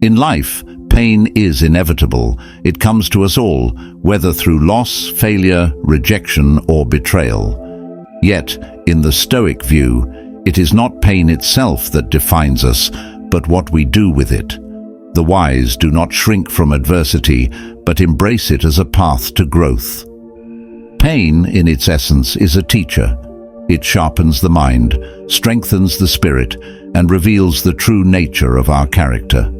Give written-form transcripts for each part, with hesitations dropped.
In life, pain is inevitable. It comes to us all, whether through loss, failure, rejection, or betrayal. Yet, in the Stoic view, it is not pain itself that defines us, but what we do with it. The wise do not shrink from adversity, but embrace it as a path to growth. Pain, in its essence, is a teacher. It sharpens the mind, strengthens the spirit, and reveals the true nature of our character.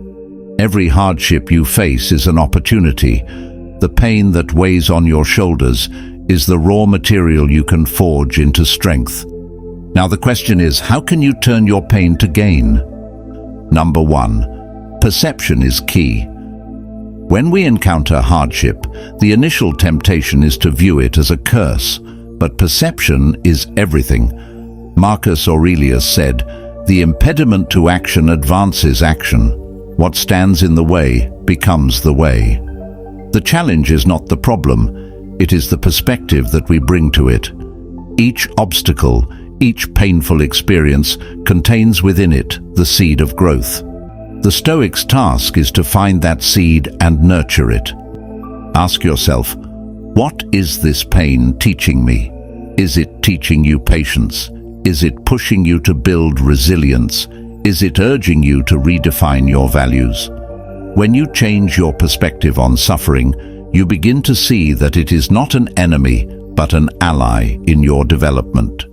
Every hardship you face is an opportunity. The pain that weighs on your shoulders is the raw material you can forge into strength. Now the question is, how can you turn your pain to gain? Number 1. Perception is key. When we encounter hardship, the initial temptation is to view it as a curse, but perception is everything. Marcus Aurelius said, "The impediment to action advances action. What stands in the way becomes the way." The challenge is not the problem, it is the perspective that we bring to it. Each obstacle, each painful experience contains within it the seed of growth. The Stoic's task is to find that seed and nurture it. Ask yourself, what is this pain teaching me? Is it teaching you patience? Is it pushing you to build resilience? Is it urging you to redefine your values? When you change your perspective on suffering, you begin to see that it is not an enemy, but an ally in your development.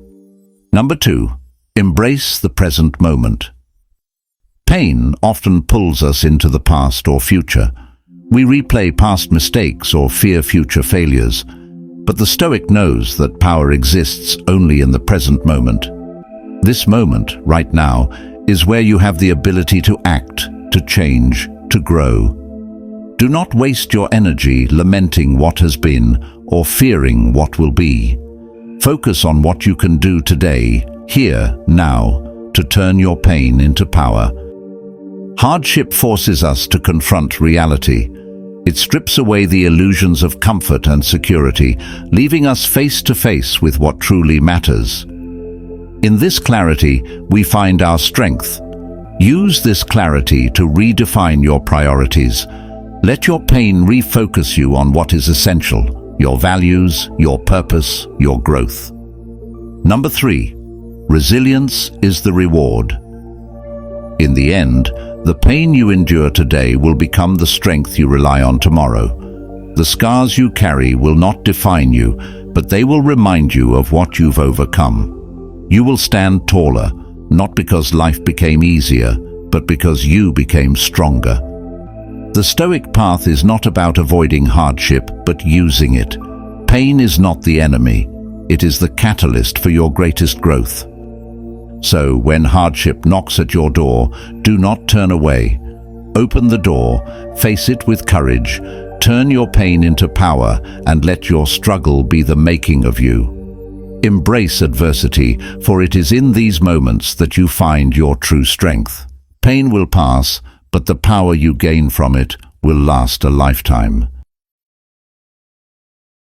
Number 2, embrace the present moment. Pain often pulls us into the past or future. We replay past mistakes or fear future failures. But the Stoic knows that power exists only in the present moment. This moment, right now, is where you have the ability to act, to change, to grow. Do not waste your energy lamenting what has been or fearing what will be. Focus on what you can do today, here, now, to turn your pain into power. Hardship forces us to confront reality. It strips away the illusions of comfort and security, leaving us face to face with what truly matters. In this clarity, we find our strength. Use this clarity to redefine your priorities. Let your pain refocus you on what is essential, your values, your purpose, your growth. Number 3, resilience is the reward. In the end, the pain you endure today will become the strength you rely on tomorrow. The scars you carry will not define you, but they will remind you of what you've overcome. You will stand taller, not because life became easier, but because you became stronger. The Stoic path is not about avoiding hardship, but using it. Pain is not the enemy. It is the catalyst for your greatest growth. So, when hardship knocks at your door, do not turn away. Open the door, face it with courage, turn your pain into power, and let your struggle be the making of you. Embrace adversity, for it is in these moments that you find your true strength. Pain will pass, but the power you gain from it will last a lifetime.